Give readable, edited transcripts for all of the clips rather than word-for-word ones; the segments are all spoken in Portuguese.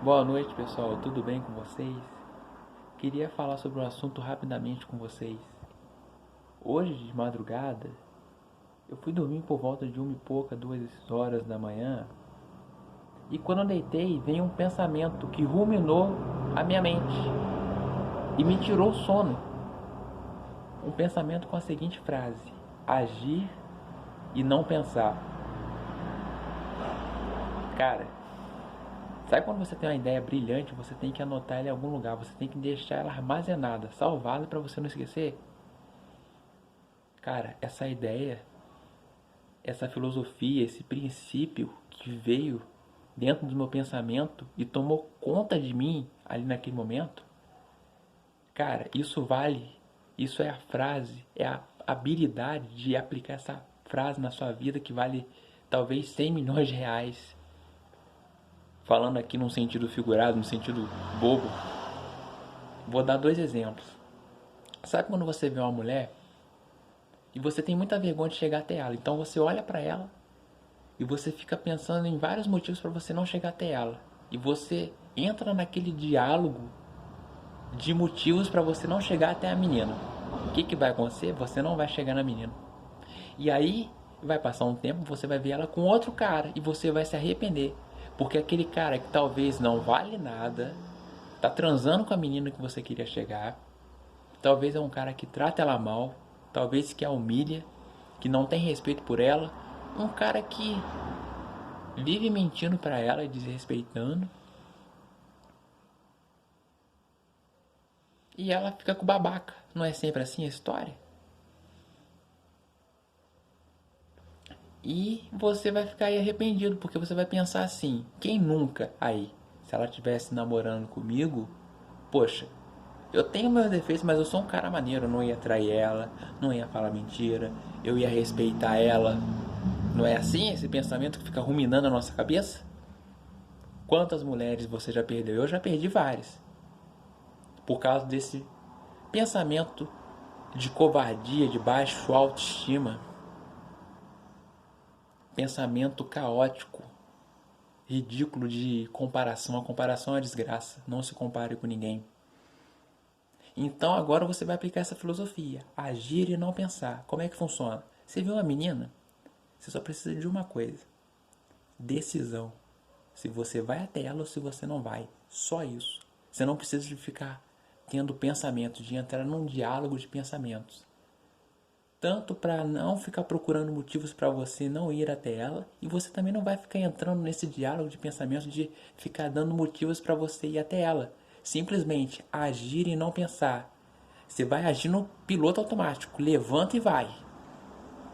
Boa noite, pessoal. Tudo bem com vocês? Queria falar sobre um assunto rapidamente com vocês. Hoje de madrugada, eu fui dormir por volta de 1 e pouca, 2 horas da manhã, e quando eu deitei, veio um pensamento que ruminou a minha mente e me tirou o sono. Um pensamento com a seguinte frase: agir e não pensar. Cara, sabe quando você tem uma ideia brilhante, você tem que anotar ela em algum lugar, você tem que deixar ela armazenada, salvada para você não esquecer? Cara, essa ideia, essa filosofia, esse princípio que veio dentro do meu pensamento e tomou conta de mim ali naquele momento, cara, isso vale, isso é a frase, é a habilidade de aplicar essa frase na sua vida que vale talvez 100 milhões de reais. Falando aqui num sentido figurado, num sentido bobo, vou dar dois exemplos. Sabe quando você vê uma mulher e você tem muita vergonha de chegar até ela, então você olha pra ela e você fica pensando em vários motivos para você não chegar até ela, e você entra naquele diálogo de motivos para você não chegar até a menina. O que vai acontecer? Você não vai chegar na menina. E aí vai passar um tempo, você vai ver ela com outro cara e você vai se arrepender, porque aquele cara que talvez não vale nada, tá transando com a menina que você queria chegar, talvez é um cara que trata ela mal, talvez que a humilha, que não tem respeito por ela, um cara que vive mentindo pra ela e desrespeitando, e ela fica com o babaca. Não é sempre assim a história? E você vai ficar aí arrependido, porque você vai pensar assim: quem nunca aí, se ela estivesse namorando comigo, poxa, eu tenho meus defeitos, mas eu sou um cara maneiro, eu não ia trair ela, não ia falar mentira, eu ia respeitar ela. Não é assim esse pensamento que fica ruminando na nossa cabeça? Quantas mulheres você já perdeu? Eu já perdi várias, por causa desse pensamento de covardia, de baixa autoestima, pensamento caótico, ridículo de comparação. A comparação é uma desgraça, não se compare com ninguém. Então agora você vai aplicar essa filosofia: agir e não pensar. Como é que funciona? Você viu uma menina? Você só precisa de uma coisa: decisão. Se você vai até ela ou se você não vai. Só isso. Você não precisa de ficar tendo pensamentos, de entrar num diálogo de pensamentos. Tanto para não ficar procurando motivos para você não ir até ela, e você também não vai ficar entrando nesse diálogo de pensamentos de ficar dando motivos para você ir até ela. Simplesmente agir e não pensar. Você vai agir no piloto automático, levanta e vai.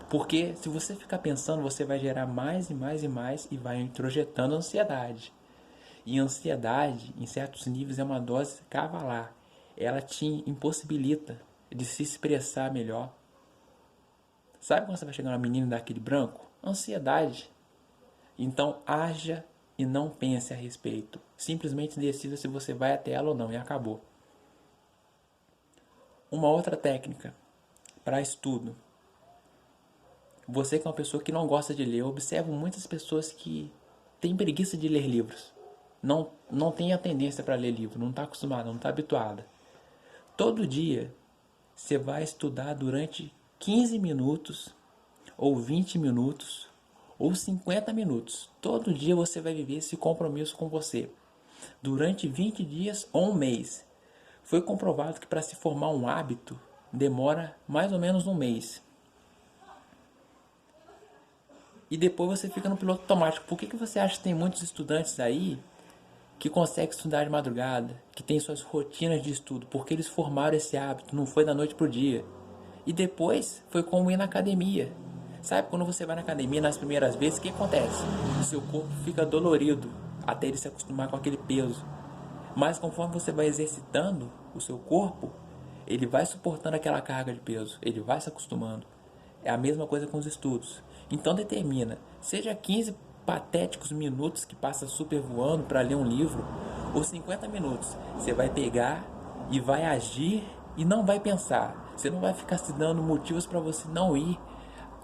Porque se você ficar pensando, você vai gerar mais e mais e mais e vai introjetando ansiedade. E ansiedade, em certos níveis, é uma dose cavalar. Ela te impossibilita de se expressar melhor. Sabe quando você vai chegar numa menina e dar aquele branco? Ansiedade. Então haja e não pense a respeito. Simplesmente decida se você vai até ela ou não e acabou. Uma outra técnica para estudo. Você que é uma pessoa que não gosta de ler, eu observo muitas pessoas que têm preguiça de ler livros. Não tem a tendência para ler livro, não está acostumada, não está habituada. Todo dia você vai estudar durante 15 minutos, ou 20 minutos, ou 50 minutos. Todo dia você vai viver esse compromisso com você. Durante 20 dias ou um mês. Foi comprovado que para se formar um hábito demora mais ou menos um mês. E depois você fica no piloto automático. Por que você acha que tem muitos estudantes aí que conseguem estudar de madrugada, que tem suas rotinas de estudo? Porque eles formaram esse hábito, não foi da noite pro dia. E depois foi como ir na academia. Sabe, quando você vai na academia nas primeiras vezes, o que acontece? O seu corpo fica dolorido até ele se acostumar com aquele peso. Mas conforme você vai exercitando o seu corpo, ele vai suportando aquela carga de peso, ele vai se acostumando. É a mesma coisa com os estudos. Então determina, seja 15 patéticos minutos que passa super voando para ler um livro, ou 50 minutos, você vai pegar e vai agir e não vai pensar. Você não vai ficar se dando motivos para você não ir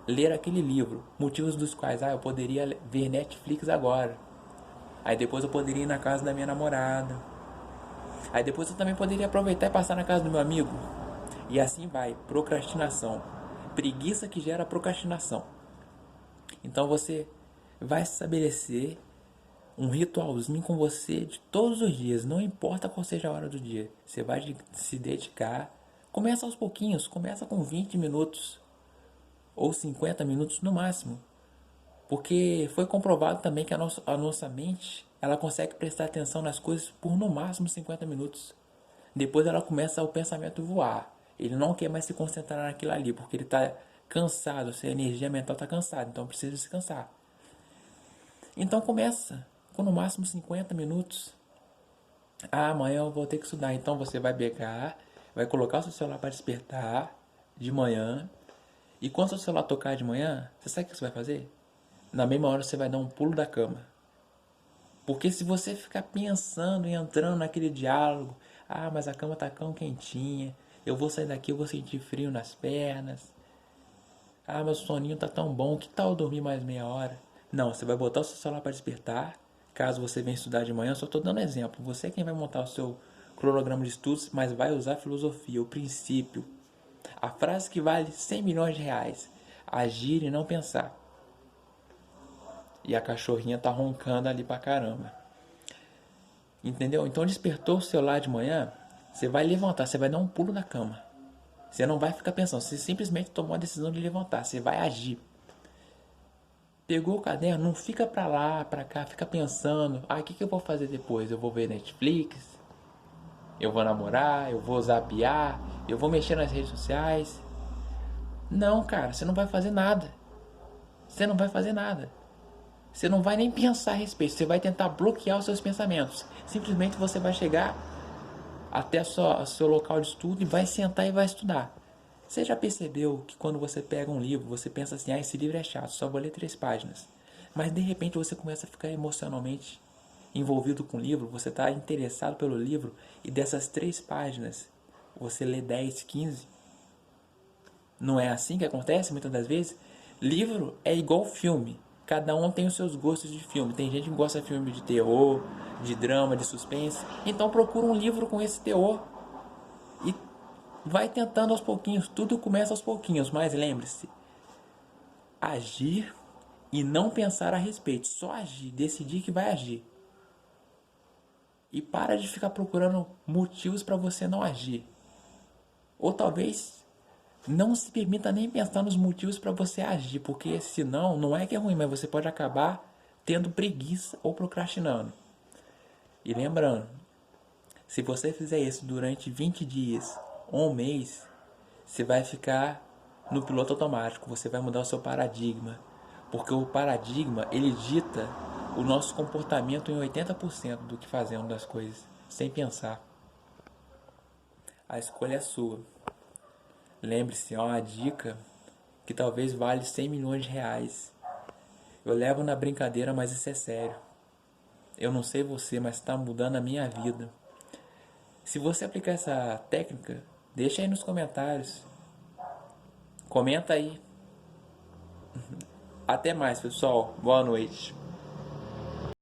ler aquele livro. Motivos dos quais, eu poderia ver Netflix agora. Aí depois eu poderia ir na casa da minha namorada. Aí depois eu também poderia aproveitar e passar na casa do meu amigo. E assim vai, procrastinação. Preguiça que gera procrastinação. Então você vai estabelecer um ritualzinho com você de todos os dias, não importa qual seja a hora do dia. Você vai se dedicar. Começa aos pouquinhos, começa com 20 minutos ou 50 minutos no máximo. Porque foi comprovado também que a nossa mente, ela consegue prestar atenção nas coisas por no máximo 50 minutos. Depois ela começa o pensamento voar. Ele não quer mais se concentrar naquilo ali, porque ele está cansado, a energia mental está cansada, então precisa descansar. Então começa com no máximo 50 minutos. Ah, amanhã eu vou ter que estudar. Então você vai pegar, vai colocar o seu celular para despertar de manhã. E quando o seu celular tocar de manhã, você sabe o que você vai fazer? Na mesma hora você vai dar um pulo da cama. Porque se você ficar pensando e entrando naquele diálogo, ah, mas a cama tá tão quentinha, eu vou sair daqui, eu vou sentir frio nas pernas. Ah, meu soninho tá tão bom, que tal eu dormir mais meia hora? Não, você vai botar o seu celular para despertar. Caso você venha estudar de manhã, eu só estou dando exemplo. Você é quem vai montar o seu cronograma de estudos, mas vai usar a filosofia, o princípio. A frase que vale 100 milhões de reais. Agir e não pensar. E a cachorrinha tá roncando ali pra caramba. Entendeu? Então despertou o celular de manhã, você vai levantar, você vai dar um pulo na cama. Você não vai ficar pensando, você simplesmente tomou a decisão de levantar, você vai agir. Pegou o caderno, não fica pra lá, pra cá, fica pensando, ah, o que eu vou fazer depois? Eu vou ver Netflix, eu vou namorar, eu vou zapear, eu vou mexer nas redes sociais. Não, cara, você não vai fazer nada. Você não vai fazer nada. Você não vai nem pensar a respeito, você vai tentar bloquear os seus pensamentos. Simplesmente você vai chegar até o seu local de estudo e vai sentar e vai estudar. Você já percebeu que quando você pega um livro, você pensa assim, ah, esse livro é chato, só vou ler 3 páginas. Mas de repente você começa a ficar emocionalmente envolvido com o livro, você está interessado pelo livro e dessas 3 páginas você lê 10, 15. Não é assim que acontece muitas das vezes? Livro é igual filme. Cada um tem os seus gostos de filme. Tem gente que gosta de filme de terror, de drama, de suspense. Então procura um livro com esse teor e vai tentando aos pouquinhos. Tudo começa aos pouquinhos, mas lembre-se, agir e não pensar a respeito. Só agir, decidir que vai agir. E para de ficar procurando motivos para você não agir. Ou talvez não se permita nem pensar nos motivos para você agir, porque senão, não é que é ruim, mas você pode acabar tendo preguiça ou procrastinando. E lembrando, se você fizer isso durante 20 dias ou um mês, você vai ficar no piloto automático, você vai mudar o seu paradigma. Porque o paradigma, ele dita o nosso comportamento em 80% do que fazemos das coisas, sem pensar. A escolha é sua. Lembre-se, é uma dica que talvez vale 100 milhões de reais. Eu levo na brincadeira, mas isso é sério. Eu não sei você, mas está mudando a minha vida. Se você aplicar essa técnica, deixa aí nos comentários. Comenta aí. Até mais, pessoal. Boa noite.